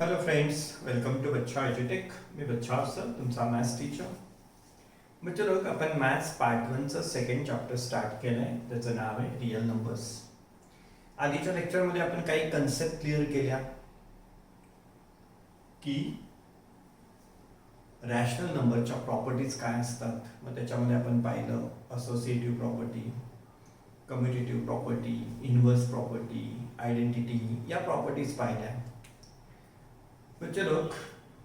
Hello friends, welcome to बच्चा एज्युटेक. मी बच्चा sir, तुमचा मॅथ्स टीचर. बच्चे लोक, आपण मॅथ्स पार्ट 1चं सेकंड चॅप्टर स्टार्ट केलं आहे. त्याचं नाव आहे रिअल नंबर्स. आधीच्या लेक्चरमध्ये आपण काही कन्सेप्ट क्लिअर केल्या की रॅशनल नंबरच्या प्रॉपर्टीज काय असतात. मग त्याच्यामध्ये आपण पाहिलं associative property, commutative property, inverse property, identity, या प्रॉपर्टीज पाहिल्या. म्हणजे लोक,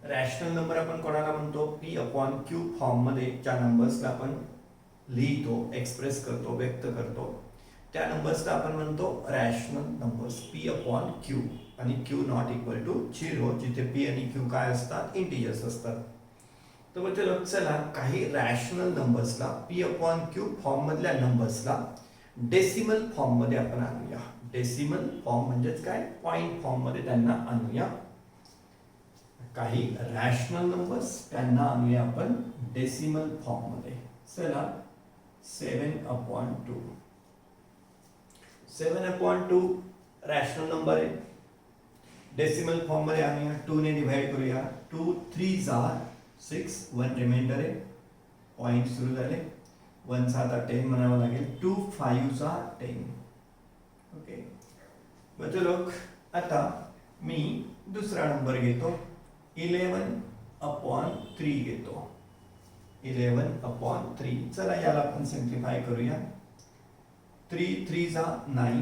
रॅशनल नंबर आपण कोणाला म्हणतो? पी अपॉन क्यू फॉर्ममध्ये ज्या नंबर्सला आपण लिहितो, एक्सप्रेस करतो, व्यक्त करतो, त्या नंबर्सला आपण म्हणतो rational numbers. P upon Q आणि क्यू नॉट इक्वल टू 0, जिथे पी आणि क्यू काय असतात? इंटिजर्स असतात. तर म्हणजे लोक, चला काही रॅशनल नंबर्सला पी अपॉन क्यू फॉर्ममधल्या नंबर्सला डेसिमल फॉर्ममध्ये आपण आणूया. डेसिमल फॉर्म म्हणजेच काय? पॉइंट फॉर्ममध्ये त्यांना आणूया. काही रॅशनल नंबर्स त्यांना आणूया आपण डेसिमल फॉर्ममध्ये. चला, 7/2. 7/2 रॅशनल नंबर आहे. डेसिमल फॉर्ममध्ये आणूया. 2 ने डिवाइड करूया. 2 3 6, 1 रिमाइंडर आहे. पॉइंट सुरू झाले. 1 आता 10 म्हणावं लागेल. 2 5 10. ओके. म्हणजे लोक, आता मी दुसरा नंबर घेतो. 11/3 घेतो. 11/3. चला, याला आपण सिम्प्लिफाय करूया. 3 3 9.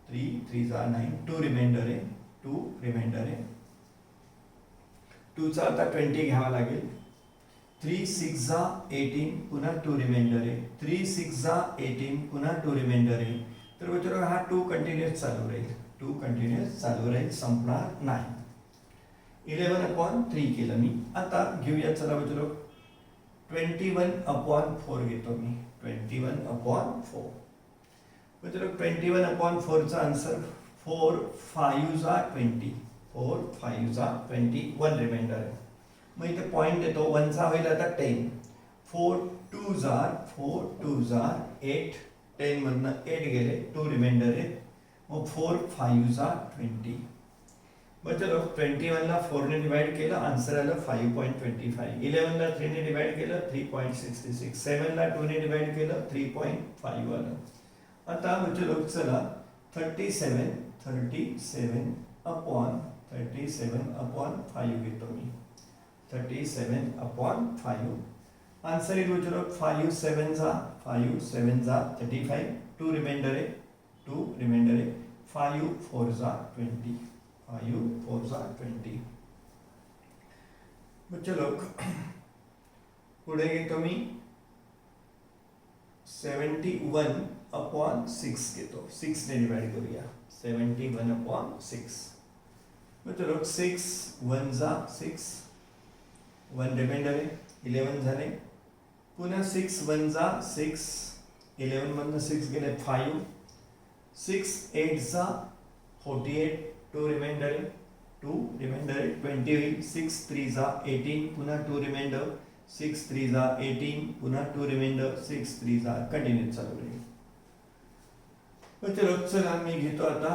3 3 9. 2 रिमाइंडर आहे. 2 रिमाइंडर आहे. 2 आता 20 घ्यावा लागेल. 3 6 18. पुन्हा 2 रिमाइंडर आहे. 3 6 18. पुन्हा 2 रिमाइंडर आहे. तर बरोबर हा 2 कंटिन्युअस चालू राहील. 2 कंटिन्युअस चालू राहील, संपणार नाही. 11/3 केलं मी. आता घेऊया, चला बच्चो, 21/4 घेतो मी. 21/4. बच्चो, 21/4 चा आन्सर 4 5 20. 4 5 20. 1 रिमाइंडर आहे. मग इथे पॉइंट देतो. 1 होईल आता 10. 4 2 4 2 8. 10 मधनं 8 गेले. 2 रिमाइंडर आहे. मग 4 5 20. बच्चो, 21 ला 4 ने डिवाइड केलं, आन्सर आलं 5.25. 11 ला 3 ने डिवाइड केलं, 3.66. 7 ला 2 ने डिवाइड केलं, 3.5 आलं. आता बच्चो, चला 37/5 घेतो मी. 37/5. आन्सर येईल बच्चो, 5 7 35. 2 रिमाइंडर आहे. 2 रिमाइंडर आहे. 5 4 20. 5 4 20. बच्चे लोक, पुढे घेतो मी 71/6 घेतो. 6 ने डिवाइड करूया. 71/6. बच्चे लोक, 6 1 6. 1 रिमाइंडर आहे. 11 झाले. पुन्हा 6 1 6. 11 मधनं 6 गेले, 5. 6 8 48. 2 रिमाइंडर आहे. 2 रिमाइंडर आहे. 20 होईल. 6 3 18. पुन्हा 2 रिमाइंडर. 6 3 18. पुन्हा 2 रिमाइंडर. 6 3 कंटिन्यू चालू राहील. चलो, चला मी घेतो आता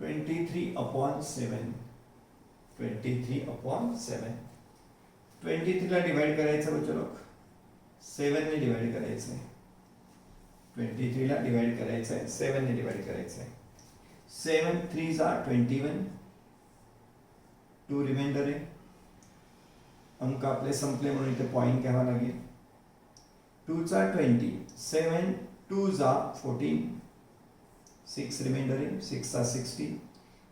23/7. 23/7. 23 ला डिवाइड करायचं बच्चो लोक. 7 ने डिवाइड करायचं आहे. 23 ला डिवाइड करायचं आहे. 7 ने डिवाइड करायचं आहे. 7 3 21. 2 रिमाइंडर आहे. अंक आपले संपले म्हणून इथे पॉइंट घ्यावा लागेल. 2 20. 7 2 14. 6 रिमाइंडर आहे. 6 60.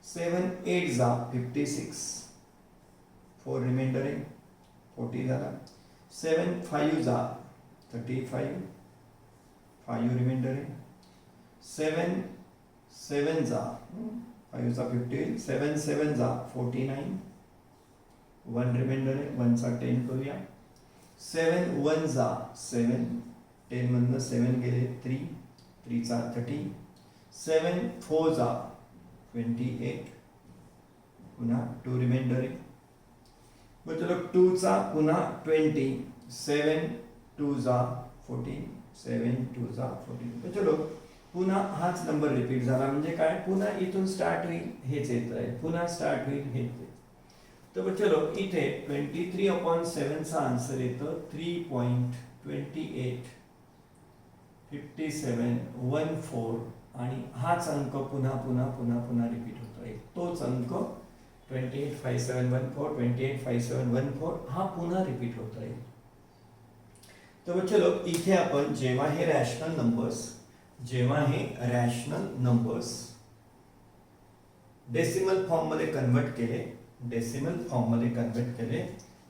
7 8 56. 4 रिमाइंडर आहे. 40 झाला. 7 5 35. 5 रिमाइंडर आहे. 7 7 5 50. 7 7 49. 1 रिमाइंडर आहे. 1 10 करूया. 7 1 7. 10 मधनं 7 गेले, 3. 3 30. 7 4 28. पुन्हा 2 रिमाइंडर आहे. मग चलो, 2 पुन्हा 20. 7 2 14. 7 2 14. तो चलो, पुन्हा हाच नंबर रिपीट झाला म्हणजे काय, पुन्हा इथून स्टार्ट होईल हेच येत राहील, पुन्हा स्टार्ट होईल हेच. तर चलो इथे 23/7चा आन्सर येतं 3.285714 आणि हाच अंक पुन्हा पुन्हा पुन्हा पुन्हा रिपीट होतो आहे. तोच अंक 285714 285714 हा पुन्हा रिपीट होत आहे. तर चलो इथे आपण जेव्हा हे रॅशनल नंबर्स डेसिमल फॉर्म मध्ये कन्वर्ट केले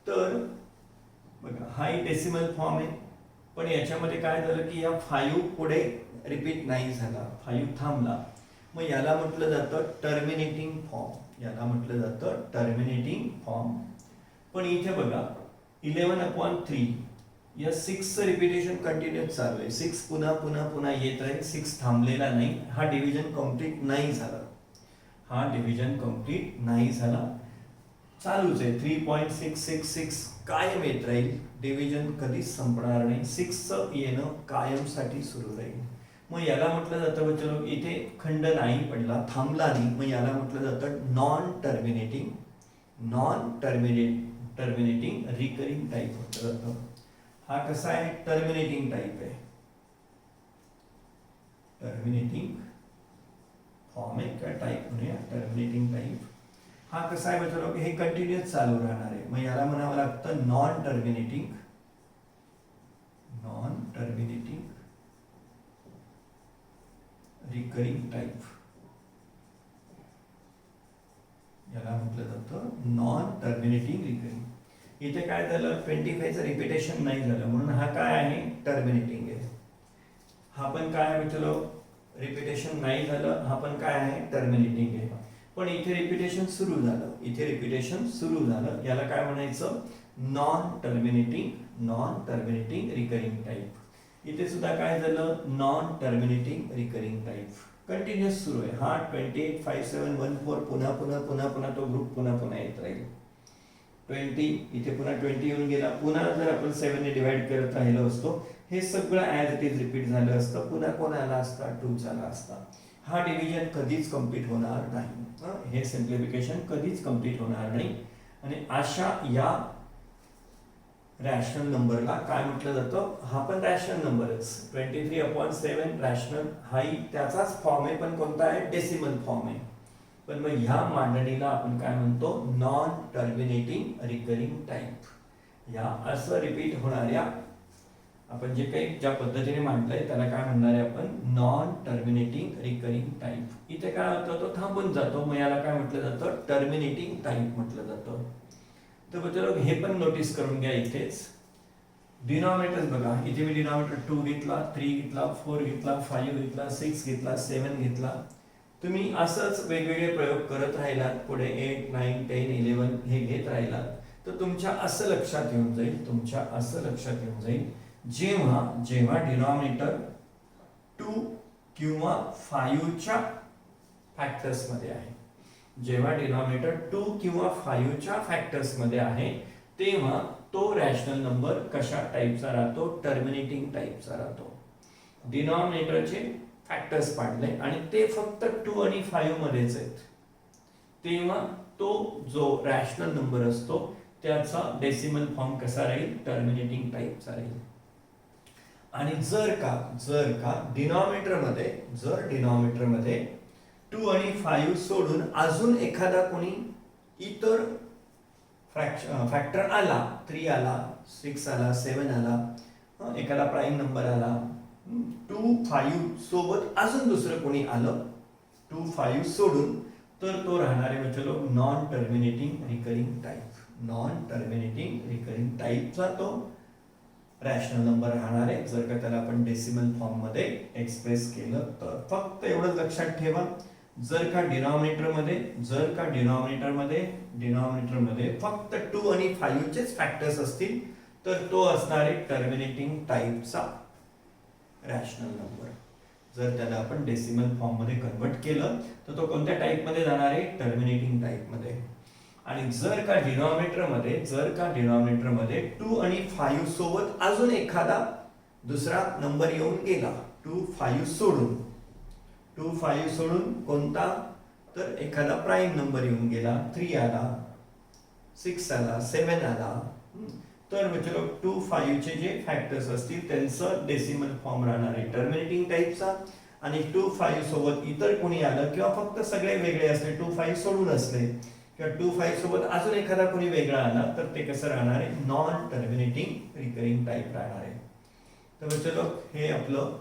तर बघा हा डेसिमल फॉर्म आहे, पण याच्यामध्ये काय झालं की या 5 पुढे रिपीट नाही झाला, 5 थांबला, मग याला म्हटलं जातं टर्मिनेटिंग फॉर्म. पण इथे बघा 11/3 या 6चं रिपिटेशन कंटिन्यूस चालू आहे, 6 पुन्हा पुन्हा पुन्हा येत राहील, 6 थांबलेला नाही, हा डिव्हिजन कंप्लीट नाही झाला, चालूच आहे. 3.666 कायम येत राहील, डिव्हिजन कधीच संपणार नाही, 6चं येणं कायमसाठी सुरू राहील. मग याला म्हटलं जातं चलो इथे खंड नाही पडला, थांबला नाही, मग याला म्हटलं जातं नॉन टर्मिनेटिंग रिकरिंग टाईप म्हटलं जातं. हा कसा आहे, टर्मिनेटिंग टाईप आहे, टर्मिनेटिंग फॉर्म आहे का टाईप म्हणूया, टर्मिनेटिंग टाईप. हा कसा आहे बघा हे कंटिन्यूअस चालू राहणार आहे, मग याला म्हणावं लागतं नॉन टर्मिनेटिंग रिकरिंग टाईप, याला म्हटलं जातं नॉन टर्मिनेटिंग रिकरिंग. इथे काय झालं 25चं रिपिटेशन नाही झालं म्हणून हा काय आहे, टर्मिनेटिंग आहे. हा पण काय आहे चलो रिपिटेशन नाही झालं, हा पण काय आहे, टर्मिनेटिंग आहे. पण इथे रिपिटेशन सुरू झालं, याला काय म्हणायचं, नॉन टर्मिनेटिंग रिकरिंग टाईप. इथे सुद्धा काय झालं, non terminating recurring type, continuous सुरू आहे. हा 285714 पुन्हा पुन्हा पुन्हा पुन्हा तो ग्रुप पुन्हा पुन्हा येत राहील. 20 इथे पुन्हा 20 येऊन गेला, पुन्हा जर आपण 7 ने डिवाइड करत राहिलो असतो, हे सगळं ॲज इट इज रिपीट झालं असतं, पुन्हा कोण आला असता, 2 आला असता. हा डिव्हिजन कधीच कंप्लीट होणार नाही, हे सिम्प्लिफिकेशन कधीच कंप्लीट होणार नाही. आणि अशा या रॅशनल नंबरला काय म्हटलं जातं, हा पण रॅशनल नंबरच, 23/7 रॅशनल, हाही त्याचाच फॉर्म आहे, पण कोणता आहे, डेसिमल फॉर्म आहे. पण मग ह्या मांडणीला आपण काय म्हणतो, नॉन टर्मिनेटिंग रिकरिंग टाईप. या असं रिपीट होणाऱ्या आपण जे काही ज्या पद्धतीने मांडलंय त्याला काय म्हणणार आहे आपण, नॉन टर्मिनेटिंग रिकरिंग टाईप. इथे काय होतं, तो थांबून जातो, मग याला काय म्हटलं जातं, टर्मिनेटिंग टाईप म्हटलं जातं. तर चलो हे पण नोटीस करून घ्या. इथेच डिनॉमिनेटर्स बघा, इथे मी डिनॉमिनेटर 2 घेतला, 3 घेतला, 4 घेतला, 5 घेतला, 6 घेतला, 7 घेतला. तुम्ही असंच वेगवेगळे प्रयोग करत राहिलात, पुढे 8, 9, 10, 11 हे घेत राहिलात, तर तुमच्या असं लक्षात येऊन जाईल, जेव्हा डिनॉमिनेटर 2 किंवा 5च्या फॅक्टर्स मध्ये आहे, जेव्हा डिनॉमिनेटर 2 किंवा 5च्या फॅक्टर्स मध्ये आहे, तेव्हा तो रॅशनल नंबर कशा टाईपचा राहतो, टर्मिनेटिंग टाईपचा राहतो. डिनॉमिनेटरचे फॅक्टर्स पाडले आणि ते फक्त 2 आणि 5 मध्येच आहेत, तेव्हा तो जो रॅशनल नंबर असतो त्याचा डेसिमल फॉर्म कसा राहील, टर्मिनेटिंग टाईपचा राहील. आणि जर का डिनॉमिनेटर मध्ये 2 आणि 5 सोडून अजून एखादा कोणी इतर फॅक्टर आला, 3 आला, 6 आला, 7 आला, एखादा प्राईम नंबर आला, 2, 5 सोबत अजून दुसरं कोणी आलं 2, 5 सोडून, तर तो राहणार आहे चलो नॉन टर्मिनेटिंग रिकरिंग टाईपचा तो रॅशनल नंबर राहणार आहे, जर का त्याला आपण डेसिमल फॉर्म मध्ये एक्सप्रेस केलं तर. फक्त एवढं लक्षात ठेवा, जर का डिनॉमिनेटर मध्ये फक्त 2 आणि 5चेच फॅक्टर्स असतील, तर तो असणार आहे टर्मिनेटिंग टाईपचा रॅशनल नंबर. जर त्याला आपण डेसिमल फॉर्म मध्ये कन्वर्ट केलं तर तो कोणत्या टाईप मध्ये जाणार आहे, टर्मिनेटिंग टाईप मध्ये. आणि जर का डिनॉमिनेटर मध्ये 2 आणि 5 सोबत अजून एखादा दुसरा नंबर येऊन गेला 2, 5 सोडून, 2 5 सोडून कोणता, तर एखादा प्राईम नंबर येऊन गेला, 3 आला, 6 आला, 7 आला. तर मित्र 2 5 चे जे फॅक्टर्स असतील त्यांचं डेसिमल फॉर्म राहणार आहे टर्मिनेटिंग टाईपचा. आणि 2 5 सोबत इतर कोणी आलं किंवा फक्त सगळे वेगळे असले, 2 5 सोडून असले किंवा 2 5 सोबत अजून एखादा कोणी वेगळा आला, तर ते कसं राहणार आहे, नॉन टर्मिनेटिंग रिकरिंग टाईप राहणार आहे. तर चलो हे आपलं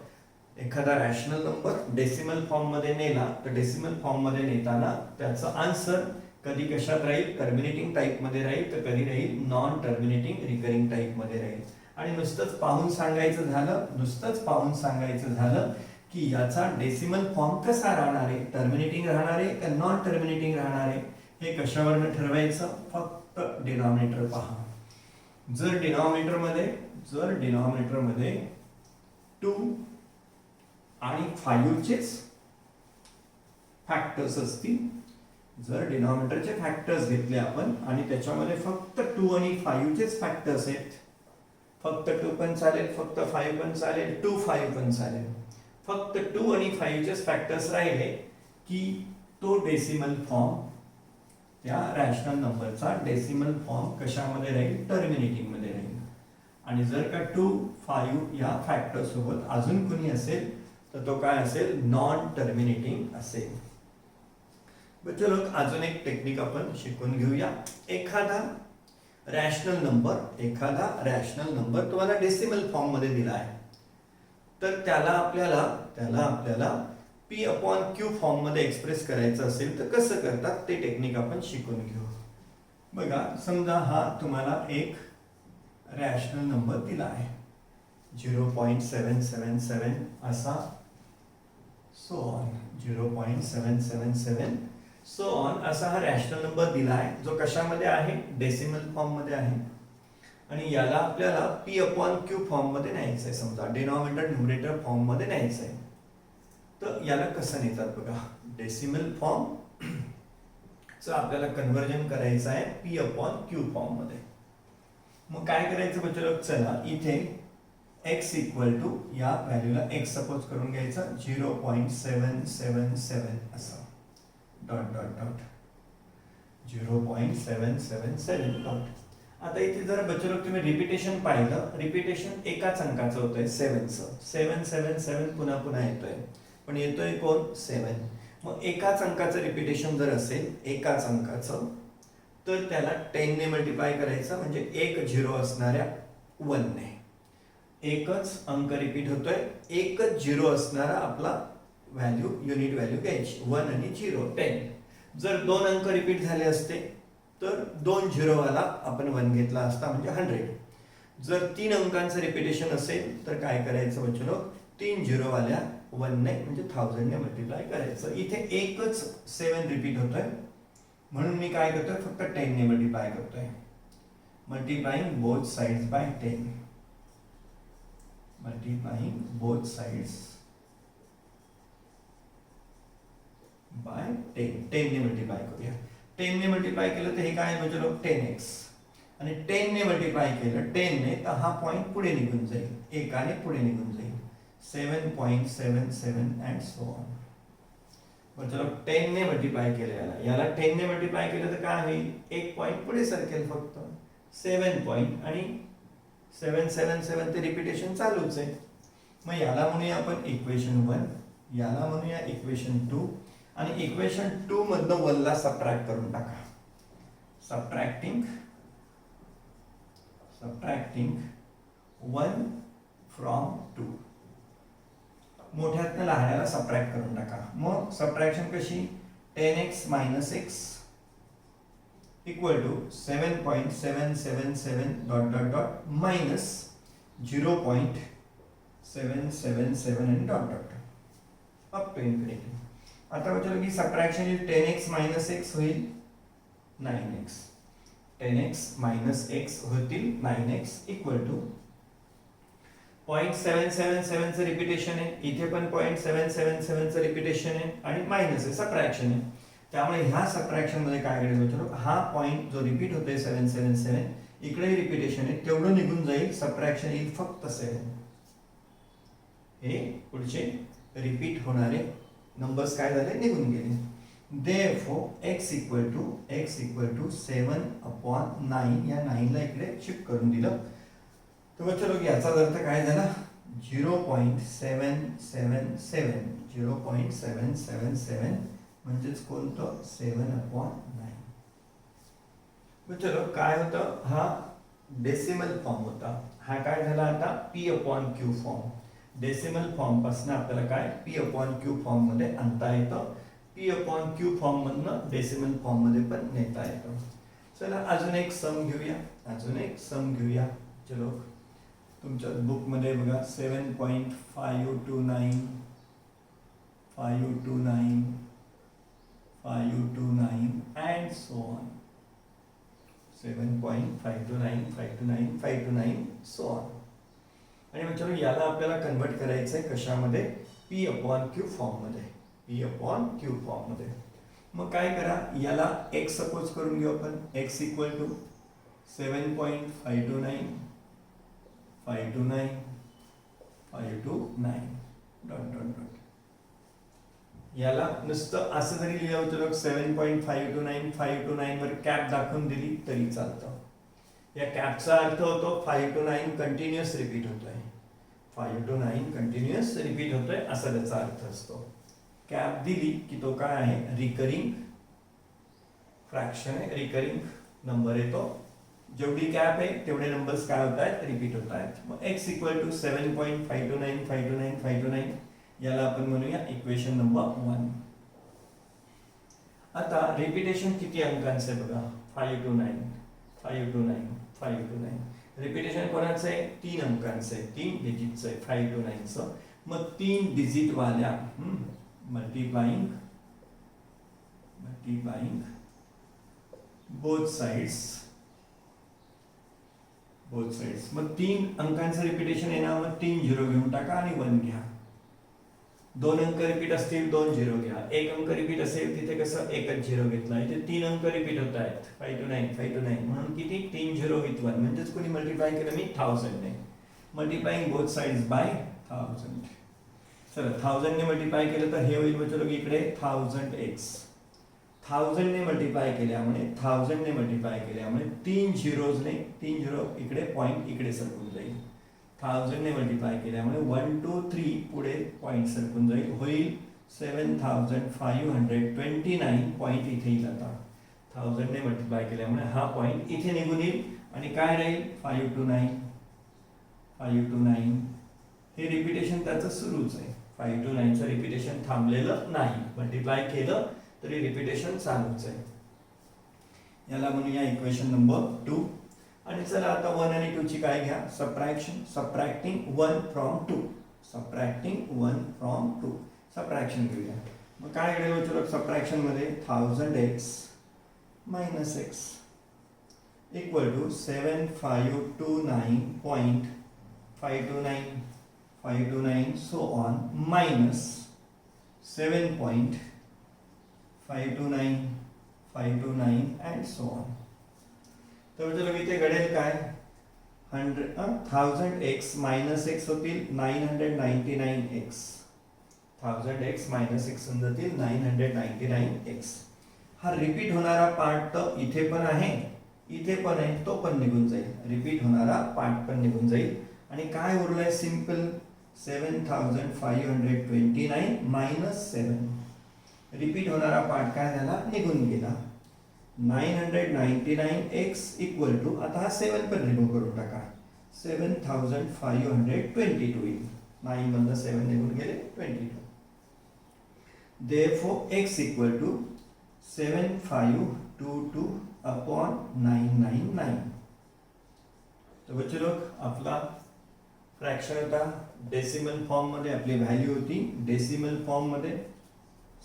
एखादा रॅशनल नंबर डेसिमल फॉर्म मध्ये नेला, तर डेसिमल फॉर्म मध्ये नेताना त्याचा आन्सर कधी कशात राहील, टर्मिनेटिंग टाईप मध्ये राहील, तर कधी राहील नॉन टर्मिनेटिंग रिकरिंग टाईप मध्ये राहील. आणि नुसतंच पाहून सांगायचं झालं की याचा डेसिमल फॉर्म कसा राहणार आहे, टर्मिनेटिंग राहणार आहे का नॉन टर्मिनेटिंग राहणार आहे, हे कशावरनं ठरवायचं, फक्त डिनॉमिनेटर पहा. जर डिनॉमिनेटर मध्ये 2 आणि 5 चेच फॅक्टर्स असतील, जर डिनॉमिनेटरचे फॅक्टर्स घेतले आपण आणि त्याच्यामध्ये फक्त 2 आणि 5 चेच फॅक्टर्स आहेत, फक्त 2 पण चालेल, फक्त 5 पण चालेल, 2 5 पण चालेल, फक्त 2 आणि 5 चेच फॅक्टर्स राहिले की तो डेसिमल फॉर्म, त्या रॅशनल नंबरचा डेसिमल फॉर्म कशामध्ये राहील, टर्मिनेटिंग मध्ये राहील. आणि जर का 2 5 या फॅक्टर सोबत अजून कोणी असेल तर तो काय असेल, नॉन टर्मिनेटिंग असेल. चलो अजून एक टेक्निक आपण शिकून घेऊया. एखादा रॅशनल नंबर तुम्हाला डेसिमल फॉर्म मध्ये दिला आहे, तर त्याला आपल्याला P/Q फॉर्म मध्ये एक्सप्रेस करायचं असेल तर कसं करतात ते टेक्निक आपण शिकून घेऊ. बघा, समजा हा तुम्हाला एक रॅशनल नंबर दिला आहे 0.777 असा, सो ऑन 0.777 सो ऑन असा हा रॅशनल नंबर दिला आहे, जो कशामध्ये आहे, डेसिमल फॉर्म मध्ये आहे. आणि याला आपल्याला P/Q फॉर्म मध्ये न्यायचं आहे, समजा डिनॉमिनेटर न्यूमरेटर फॉर्म मध्ये न्यायचं आहे. तर याला कसं नेतात बघा, डेसिमल फॉर्म च आपल्याला कन्व्हर्जन करायचं आहे P/Q फॉर्म मध्ये. मग काय करायचं बच्चो, चला इथे x इक्वल टू या व्हॅल्यूला x सपोज करून घ्यायचा 0.777 असं डॉट डॉट डॉट 0.777 डॉट. आता इथे जर बच्चो तुम्ही रिपिटेशन पाहिलं, रिपिटेशन एकाच अंकाचं होतंय 777 पुन्हा पुन्हा येतोय, पण येतोय कोण, 7. मग एकाच अंकाचं रिपिटेशन जर असेल, एकाच अंकाचं, तर त्याला 10 ने मल्टिप्लाय करायचं, म्हणजे एक झिरो असणाऱ्या 1 ने. एकच अंक रिपीट होतोय, एकच झिरो असणारा आपला व्हॅल्यू, युनिट व्हॅल्यू घ्यायची, 1 आणि 0 10. जर 2 अंक रिपीट झाले असते तर 2 झिरो वाला आपण 1 घेतला असता, म्हणजे 100. जर 3 अंकांचं रिपिटेशन असेल तर काय करायचं बच्चो, 3 झिरो वाल्या 1 ने म्हणजे 1000 ने मल्टिप्लाय करायचं. इथे एकच 7 रिपीट होतोय, म्हणून मी काय करतोय, फक्त 10 ने मल्टिप्लाय करतोय, multiplying both sides by 10, multiplying both sides by 10 ने मल्टिप्लाय करूया. 10 ने मल्टिप्लाय केलं तर हे काय म्हणजे 10x, आणि 10 ने मल्टिप्लाय केलं 10 ने तर हा पॉइंट पुढे निघून जाईल, एकाने पुढे निघून जाईल, 7.77 अँड सो ऑन. चलो 10 ने मल्टिप्लाय केलं, याला 10 ने मल्टिप्लाय केलं तर काय होईल, एक पॉइंट पुढे सरकेल, फक्त 7 पॉइंट, आणि 777 ते रिपिटेशन चालूच आहे. मग याला म्हणूया आपण इक्वेशन 1, याला म्हणूया इक्वेशन 2, आणि इक्वेशन 2 मधनं 1 ला सबट्रॅक्ट करून टाका. सबट्रॅक्टिंग 1 फ्रॉम 2, मोठ्यातनं लहान्याला सबट्रॅक्ट करून टाका. मग सबट्रॅक्शन कशी, 10x minus x equal to 7.777 dot dot dot minus 0.777 आणि dot dot up to infinity. आता बच्चों की सबट्रैक्शन 10x माइनस x होईल 9x, 10x माइनस x होतील 9x इक्वल टू 0.777 चं रिपीटेशन आहे, इथे पण 0.777 चं रिपीटेशन आहे आणि मायनस आहे, सबट्रॅक्शन आहे. त्यामुळे ह्या सबट्रॅक्शन मध्ये काय घडेल बच्चो, हा पॉइंट जो रिपीट होतोय 777 इकडे रिपीटेशन आहे तेवढं निघून जाईल, सबट्रॅक्शन येईल फक्त 7. हे पुढचे रिपीट होणारे नंबर्स काय झाले निघून गेले. Therefore x equal to 7/9 या 9 ला इकडे शिफ्ट करून दिलं. तर चलो याचा अर्थ काय झाला 0.777 म्हणजेच कोणतं 7/9. चलो काय होतं हा डेसिमल फॉर्म होता. हा काय झाला आता P/Q फॉर्म. डेसिमल फॉर्म पासून आपल्याला काय P/Q फॉर्म मध्ये आणता येतं. P/Q फॉर्म मधनं डेसिमल फॉर्म मध्ये पण नेता येतं. चला अजून एक सम घेऊया. चलो तुमच्या बुक मध्ये बघा 7.529 and so on. 7.529 so on. आणि मग चलो याला आपल्याला कन्वर्ट करायचंय कशामध्ये P/Q फॉर्म मध्ये. मग काय करा याला x सपोज करून घेऊ आपण. x equal to 7.529 dot. याला नुसतं असं जरी लिहिलं तर 7.529 वर कॅप दाखवून दिली तरी चालतं. या कॅपचा अर्थ होतो 5 to 9 कंटिन्युअस रिपीट होतोय. 5 to 9 कंटिन्युअस रिपीट होतोय असा त्याचा अर्थ असतो. कॅप दिली की तो काय आहे रिकरिंग फ्रॅक्शन आहे, रिकरिंग नंबर येतो. जेवढी कॅप आहे तेवढे नंबर्स काय होत आहेत रिपीट होत आहेत. मग x इक्वल टू 7.529 याला आपण म्हणूया इक्वेशन नंबर 1. आता रिपिटेशन किती अंकांचं आहे बघा 5 to 9. रिपिटेशन कोणाचं आहे 3 अंकांचं आहे, 3 डिजिटचं आहे 5 to 9 चं. मग 3 डिजिट वाल्या मल्टिप्लाइंग बोथ साइड्स. मग 3 अंकांचं रिपिटेशन येणार. मग 3 झिरो घेऊन टाका आणि 1 घ्या. 2 अंक रिपीट असतील 2 झिरो घ्या. 1 अंक रिपीट असेल तिथे कसं एकच झिरो घेतला. इथे 3 अंक रिपीट होत आहेत 5 to 9 म्हणून किती 3 झिरो विथ 1 म्हणजेच कोणी मल्टिप्लाय केलं मी 1000 ने. Multiplying both sides by 1000. चला 1000 ने मल्टिप्लाय केलं तर हे होईल बच्चो लोग इकडे 1000x. 1000 ने मल्टिप्लाय केल्यामुळे 3 झिरो इकडे पॉइंट इकडे सरकून जाईल. 1000 ने मल्टिप्लाय केल्यामुळे 1 2 3 पुढे पॉइंट सरकून जाईल. होईल 7529 पॉइंट इथे येईल. आता 1000 ने मल्टिप्लाय केल्यामुळे हा पॉइंट इथे निघून येईल आणि काय राहील 5 to 9. हे रिपिटेशन त्याचं सुरूच आहे. 5 to 9 चं रिपिटेशन थांबलेलं नाही. मल्टिप्लाय केलं तरी रिपिटेशन चालूच आहे. याला म्हणूया इक्वेशन नंबर 2. आणि चला आता 1 आणि 2 ची काय घ्या सबट्रॅक्टिंग 1 from 2. सबट्रॅक्शन घेऊया. मग काय घडेल चलो सबट्रॅक्शन मध्ये 1000x minus x equal to 7529 so on minus 7.529 and so on. तर चलो इथे घडेल काय 1000x minus x होतील 999x. 1000x minus x होतील 999x. हा रिपीट होणारा पार्ट तर इथे पण आहे तो पण निघून जाईल. रिपीट होणारा पार्ट पण निघून जाईल आणि काय उरलंय सिंपल 7529 minus 7. रिपीट होणारा पार्ट काय झाला निघून गेला. 999x इक्वल टू आता हा 7 पण रिमूव्ह करून टाका 7522 येईल. 9 मधनं 7 निघून गेले 22. Therefore x equal to 7522/999. तर बच्चे लोग आपला फ्रॅक्शन होता डेसिमल फॉर्म मध्ये. आपली व्हॅल्यू होती डेसिमल फॉर्म मध्ये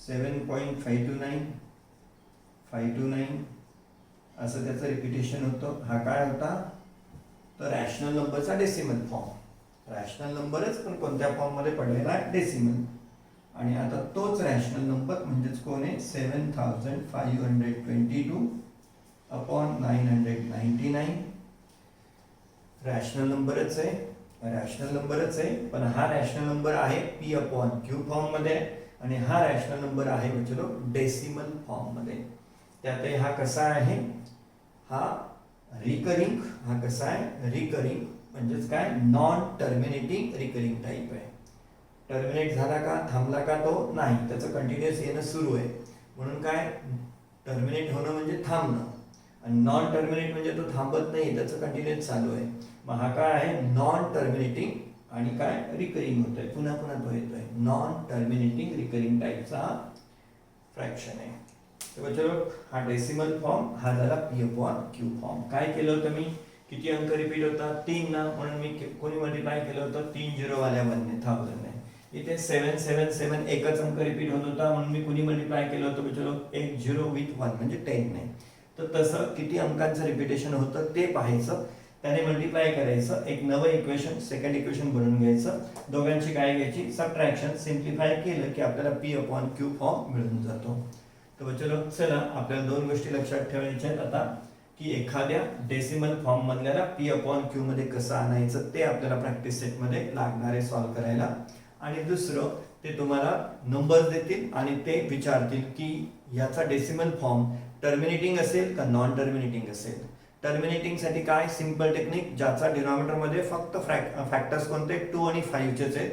7.529 असं त्याचं रिपिटेशन होतं. हा काय होता तर रॅशनल नंबरचा डेसिमल फॉर्म. रॅशनल नंबरच पण कोणत्या फॉर्म मध्ये पडलेला आहे डेसिमल. आणि आता तोच रॅशनल नंबर म्हणजेच कोण आहे 7522/999. रॅशनल नंबरच आहे पण हा रॅशनल नंबर आहे P/Q फॉर्म मध्ये. आणि हा रॅशनल नंबर आहे बच्चो डेसिमल फॉर्म मध्ये. त्यात हा कसा आहे, हा रिकरिंग, हा कसा आहे रिकरिंग, म्हणजेच काय नॉन टर्मिनेटिंग रिकरिंग टाईप आहे. टर्मिनेट झाला का, थांबला का तो नाही, त्याचं कंटिन्युअस येणं सुरू आहे. म्हणून काय, टर्मिनेट होणं म्हणजे थांबणं, आणि नॉन टर्मिनेट म्हणजे तो थांबत नाही, त्याचं कंटिन्युअस चालू आहे. मग हा काय आहे नॉन टर्मिनेटिंग आणि काय रिकरिंग होत आहे, पुन्हा पुन्हा तो येतोय. नॉन टर्मिनेटिंग रिकरिंग टाईपचा फ्रॅक्शन आहे. तर बच्चो हा डेसिमल फॉर्म, हा झाला P/Q फॉर्म. काय केलं होतं मी, किती अंक रिपीट होता 3 ना, म्हणून मी कोणी मल्टिप्लाय केलं होतं 3 झिरो वाल्या 1000 ने. इथे 777 एकच अंक रिपीट होत होता, म्हणून मी कोणी मल्टिप्लाय केलं होतं बच्चो 1 0 with 1 म्हणजे 10 ने. तर तसं किती अंकांचं रिपिटेशन होतं ते पाहायचं, त्याने मल्टिप्लाय करायचं, एक नवं इक्वेशन सेकंड इक्वेशन बनवून घ्यायचं, दोघांची काय घ्यायची सबट्रॅक्शन, सिम्प्लिफाय केलं की आपल्याला P/Q फॉर्म मिळून जातो. तर बच्चो चला आपल्याला दोन गोष्टी लक्षात ठेवायच्या आहेत आता, की एखाद्या डेसिमल फॉर्म मधल्याला P/Q मध्ये कसं आणायचं ते आपल्याला प्रॅक्टिस सेट मध्ये लागणार आहे सॉल्व्ह करायला. आणि दुसरं, ते तुम्हाला नंबर देतील आणि ते विचारतील की याचा डेसिमल फॉर्म टर्मिनेटिंग असेल का नॉन टर्मिनेटिंग असेल. टर्मिनेटिंग साठी काय सिंपल टेक्निक, ज्याचा डिनॉमिनेटर मध्ये फक्त फॅक्टर्स कोणते 2 आणि 5 चेच आहेत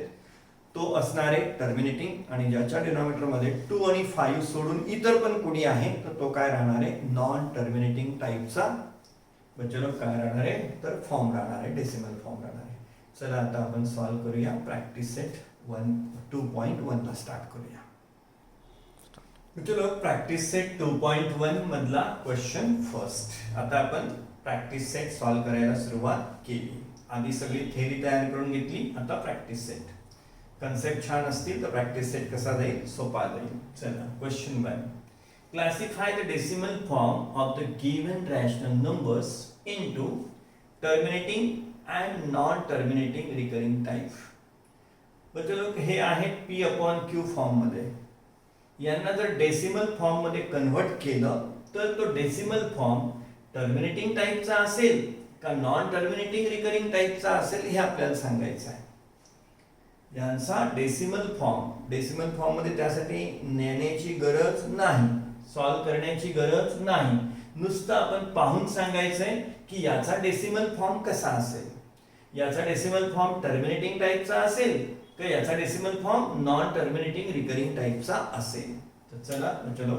तो असणार आहे टर्मिनेटिंग, आणि ज्याच्या डिनॉमिनेटर मध्ये 2 आणि 5 सोडून इतर पण कोणी आहे तर तो काय राहणार आहे नॉन टर्मिनेटिंग टाईपचा बच्चो काय राहणार आहे तर फॉर्म राहणार आहे, डेसिमल फॉर्म राहणार आहे. चला आता आपण सॉल्व्ह करूया प्रॅक्टिस सेट 2.1 ला स्टार्ट करूया. चलो प्रॅक्टिस सेट 2.1 मधला क्वेश्चन फर्स्ट. आता आपण प्रॅक्टिस सेट सॉल्व्ह करायला सुरुवात केली. आधी सगळी थेअरी तयार करून घेतली, आता प्रॅक्टिस सेट. कन्सेप्ट छान असतील तर प्रॅक्टिस सेट कसा जाईल, सोपा जाईल. चला question 1. Classify the decimal form of the given rational numbers into terminating and non terminating recurring type. बच्चो हे आहे P/Q फॉर्म मध्ये. यांना जर डेसिमल फॉर्म मध्ये कन्व्हर्ट केलं तर तो डेसिमल फॉर्म टर्मिनेटिंग टाईपचा असेल का नॉन टर्मिनेटिंग रिकरिंग टाईपचा असेल हे आपल्याला सांगायचं आहे. यांचा डेसिमल फॉर्म मध्ये त्यासाठी नेण्याची गरज नाही, सॉल्व्ह करण्याची गरज नाही, नुसतं आपण पाहून सांगायचंय की याचा डेसिमल फॉर्म कसा असेल. याचा डेसिमल फॉर्म टर्मिनेटिंग टाईपचा असेल तर याचा decimal form non terminating recurring टाईपचा असेल. तर चला चलो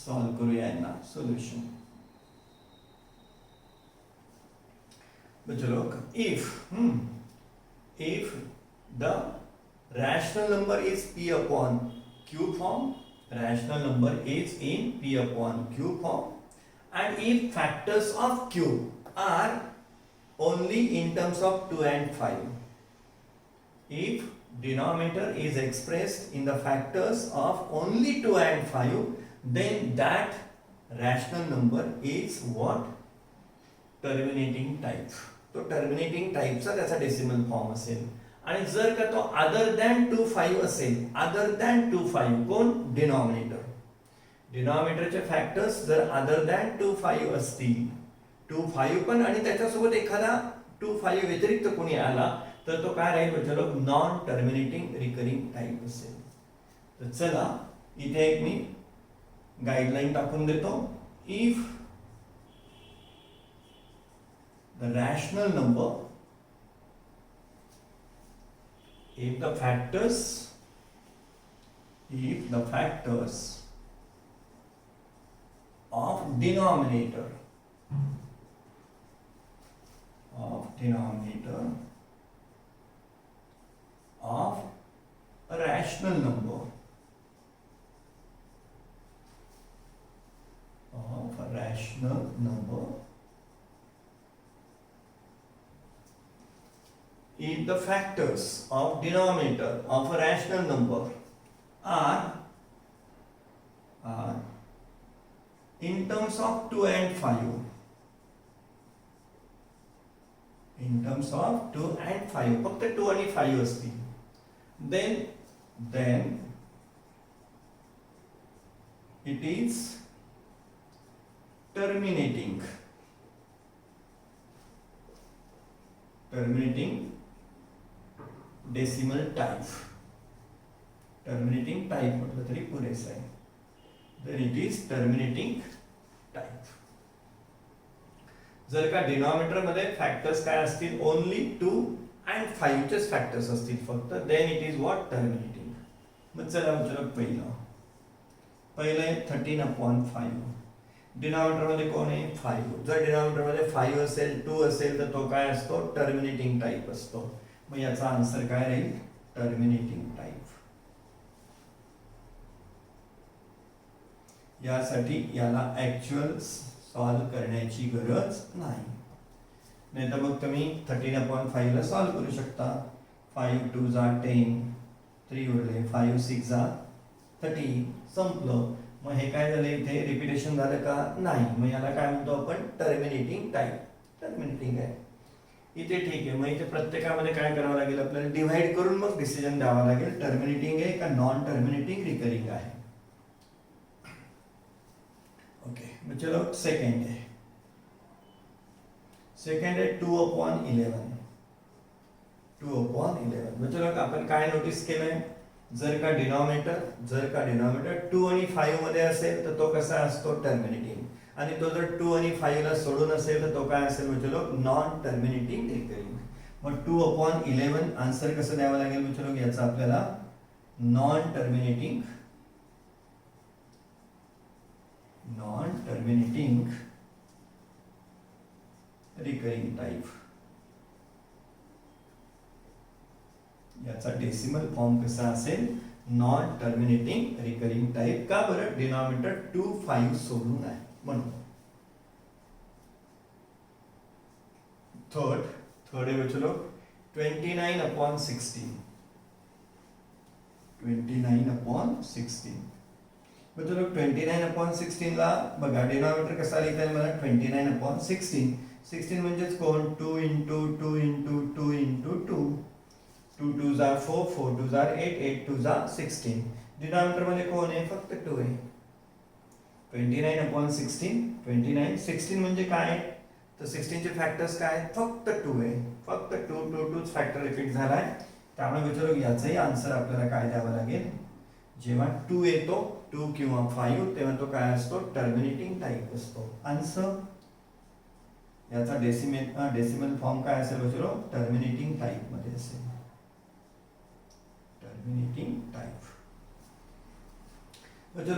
सॉल्व्ह करूया यांना सोल्युशन. चलो if the rational number is P/Q form, rational number is in P/Q form, and if factors of Q are only in terms of 2 and 5, if denominator is expressed in the factors of only 2 and 5, then that rational number is what? Terminating type. तो terminating टाईपचा त्याचा decimal form असेल. आणि जर का तो other than 2 5 असेल, other than 2 5 कोण डिनॉमिनेटर, डिनॉमिनेटरचे फॅक्टर्स जर अदर दॅन 2 5 असतील, 2 5 पण आणि त्याच्यासोबत एखादा 2 5 व्यतिरिक्त कोणी आला तर तो काय राहील बच्चो नॉन टर्मिनेटिंग रिकरिंग टाईप असेल. तर चला इथे एक मी गाइडलाइन टाकून देतो. If the rational number, if the factors of denominator of a rational number if the factors of denominator of a rational number are in terms of 2 and 5, in terms of 2 and 5, फक्त 2 आणि 5 असतील, then it is terminating decimal type. Terminating type म्हटलं तरी पुरेसं आहे. Then it is terminating type. जर का denominator मध्ये फॅक्टर्स काय असतील, ओनली 2 and 5 चेच फॅक्टर्स असतील फक्त, then it is what terminating. मग चला पहिलं आहे 13/5. डिनॉमिनेटर मध्ये कोण आहे 5. जर डिनॉमिनेटर मध्ये 5 असेल, 2 असेल तर तो काय असतो, टर्मिनेटिंग टाईप असतो. मग याचा आन्सर काय राहील, टर्मिनेटिंग टाईप. यासाठी याला ऍक्च्युअल सॉल्व करण्याची गरज नाही. नाही तर मग तुम्ही 13/5 ला सॉल्व करू शकता. 5 2 जा 10, 3 उरले, 5 6 जा 30, संपलं. मग हे काय झालं, इथे रिपिटेशन झालं का, नाही. मग याला काय म्हणतो आपण, टर्मिनेटिंग टाईप. टर्मिनेटिंग आहे इथे, ठीक आहे. मग इथे प्रत्येकामध्ये काय करावं लागेल, आपल्याला डिव्हाइड करून मग डिसिजन द्यावा लागेल, टर्मिनेटिंग आहे का नॉन टर्मिनेटिंग रिकरिंग आहे. ओके, मग चलो सेकंड आहे. सेकंड आहे 2/11. 2/11. मग चलो आपण काय नोटीस केलंय, जर का डिनॉमिनेटर 2 आणि 5 मध्ये असेल तर तो कसा असतो, टर्मिनेटिंग. आणि तो जर 2 आणि 5 ला सोडून असेल तर तो काय असेल, म्हणजे नॉन टर्मिनेटिंग रिकरिंग. मग 2/11 आन्सर कसं द्यावं लागेल, म्हणजे याचा आपल्याला नॉन टर्मिनेटिंग रिकरिंग टाईप. याचा डेसिमल फॉर्म कसा असेल, नॉन टर्मिनेटिंग रिकरिंग टाईप. का बरं, डिनॉमिनेटर 2 5 सोडून आहे म्हणून. थर्ड है बच्चों 29/16. 29/16. बच्चों 29/16 ला बघा, डिनॉमिनेटर कसा लिहिता येईल मला, 29/16. 16 म्हणजेच कोण, 2 × 2 × 2 × 2. 2 2 जा 4, 4 2 जा 8, 8 2 जा 16. डिनॉमिनेटर मध्ये कोण आहे, फक्त 2 आहे. 29/16. 16 म्हणजे काय, तर 16 चे फॅक्टर्स काय, फक्त 2 आहे. फक्त 2 2 2 फॅक्टर रिपीट झालाय. त्यामुळे विचारू याचाही आन्सर आपल्याला काय द्यावा लागेल, जेव्हा 2 येतो, 2 किंवा 5, तेव्हा तो काय असतो, टर्मिनेटिंग टाईप असतो. आन्सर याचा डेसिमल फॉर्म काय असेल बच्चो, टर्मिनेटिंग टाईप मध्ये असेल. Terminating type. बच्चो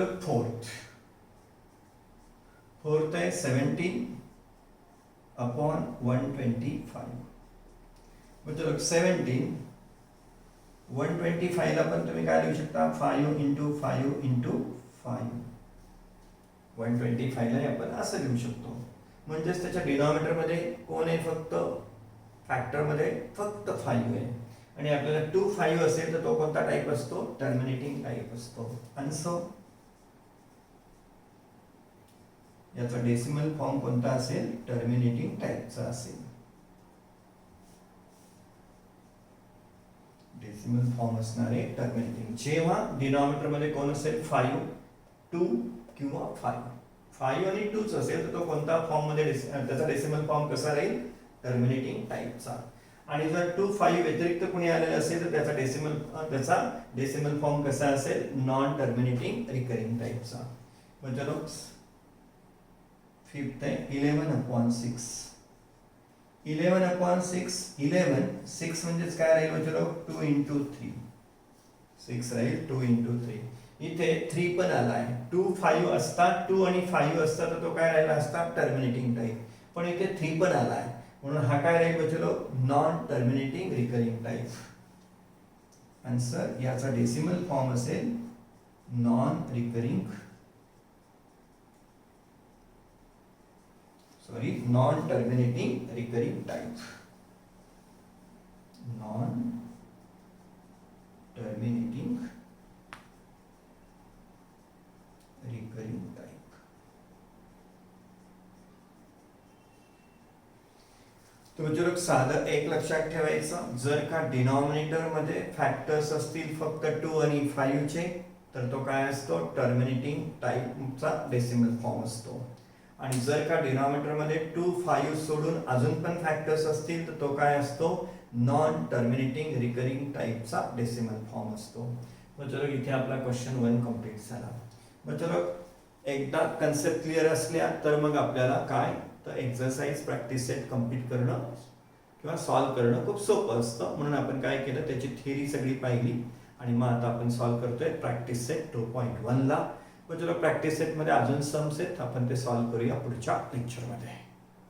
फोर्थ है 17/125. बच्चो 17 125 ला पण तुम्ही काय लिहू शकता, 5 × 5 × 5. 125 ला आपण असं लिहू शकतो. म्हणजेच त्याच्या डिनॉमिनेटर मध्ये कोण आहे, फक्त फॅक्टर मध्ये फक्त 5 आहे. आणि आपल्याला 2 5 असेल तर तो कोणता टाईप असतो, टर्मिनेटिंग टाईप असतो. आन्सर याचा डेसिमल फॉर्म कोणता असेल, टर्मिनेटिंग टाईपचा असेल. डेसिमल फॉर्म असणारे टर्मिनेटिंग. जेव्हा डिनॉमिनेटर मध्ये कोण असेल, 5 2 किंवा 5 आणि 2 असेल तर तो कोणता फॉर्म मध्ये, त्याचा डेसिमल फॉर्म कसा राहील, टर्मिनेटिंग टाईपचा. आणि जर 2 5 व्यतिरिक्त कोणी आलेलं असेल तर त्याचा डेसिमल फॉर्म कसा असेल, नॉन टर्मिनेटिंग रिकरिंग टाईपचा. म्हणजे फिफ्थ है 11/6. 11/6. 6 म्हणजेच काय राहील बच्चो, 2 × 3. 6 राहील 2 × 3. इथे 3 पण आलाय. 2 5 असतात, 2 आणि 5 असतात तर तो काय राहिला असता, टर्मिनेटिंग टाईप. पण इथे 3 पण आलाय, म्हणून हा काय राहील बच्चो, non terminating recurring type. Answer याचा डेसिमल फॉर्म असेल non terminating recurring type. Non terminating recurring type. तो बच्चो साधं एक लक्षात ठेवायचं, जर का डिनॉमिनेटर मध्ये फॅक्टर्स असतील फक्त 2 आणि 5 चे तर तो काय असतो, टर्मिनेटिंग टाईपचा डेसिमल फॉर्म असतो. आणि जर का डिनॉमिनेटर मध्ये 2 5 सोडून अजून पण फॅक्टर्स असतील तर तो काय असतो, नॉन टर्मिनेटिंग रिकरिंग टाईपचा डेसिमल फॉर्म असतो. मग चलो इथे आपला क्वेश्चन 1 कम्प्लीट झाला. मग चलो एकदा कन्सेप्ट क्लिअर असल्या तर मग आपल्याला काय तर एक्सरसाइज प्रॅक्टिस सेट कम्प्लीट करणं किंवा सॉल्व्ह करणं खूप सोपं असतं. म्हणून आपण काय केलं त्याची थिअरी सगळी पाहिली आणि मग आता आपण सॉल्व्ह करतोय प्रॅक्टिस सेट 2.1 ला. मग चलो प्रॅक्टिस सेटमध्ये अजून सम्स आहेत, आपण ते सॉल्व्ह करूया पुढच्या लेक्चरमध्ये.